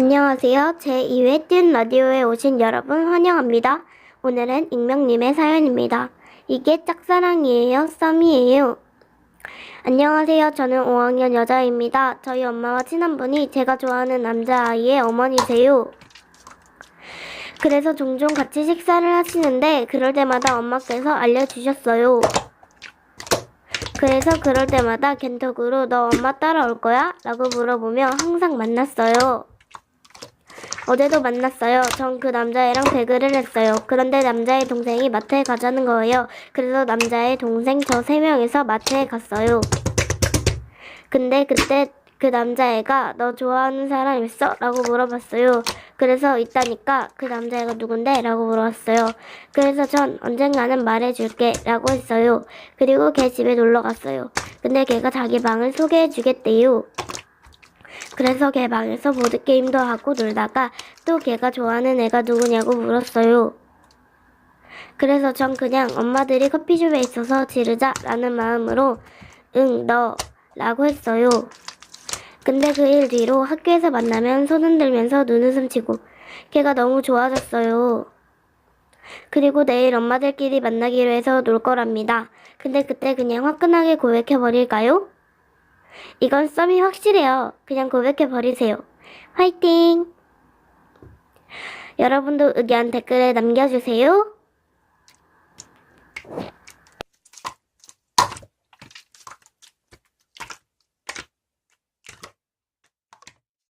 안녕하세요. 제2회 띨 라디오에 오신 여러분 환영합니다. 오늘은 익명님의 사연입니다. 이게 짝사랑이에요? 썸이에요? 안녕하세요. 저는 5학년 여자입니다. 저희 엄마와 친한 분이 제가 좋아하는 남자아이의 어머니세요. 그래서 종종 같이 식사를 하시는데 그럴 때마다 엄마께서 알려주셨어요. 그래서 그럴 때마다 겐톡으로 너 엄마 따라올 거야? 라고 물어보며 항상 만났어요. 어제도 만났어요. 전 그 남자애랑 배그를 했어요. 그런데 남자의 동생이 마트에 가자는 거예요. 그래서 남자의 동생 저 3명이서 마트에 갔어요. 근데 그때 그 남자애가 너 좋아하는 사람 있어? 라고 물어봤어요. 그래서 있다니까 그 남자애가 누군데? 라고 물어봤어요. 그래서 전 언젠가는 말해줄게 라고 했어요. 그리고 걔 집에 놀러 갔어요. 근데 걔가 자기 방을 소개해주겠대요. 그래서 걔 방에서 보드게임도 하고 놀다가 또 걔가 좋아하는 애가 누구냐고 물었어요. 그래서 전 그냥 엄마들이 커피숍에 있어서 지르자 라는 마음으로 응, 너 라고 했어요. 근데 그 일 뒤로 학교에서 만나면 손 흔들면서 눈웃음 치고 걔가 너무 좋아졌어요. 그리고 내일 엄마들끼리 만나기로 해서 놀 거랍니다. 근데 그때 그냥 화끈하게 고백해버릴까요? 이건 썸이 확실해요. 그냥 고백해버리세요. 화이팅! 여러분도 의견 댓글에 남겨주세요.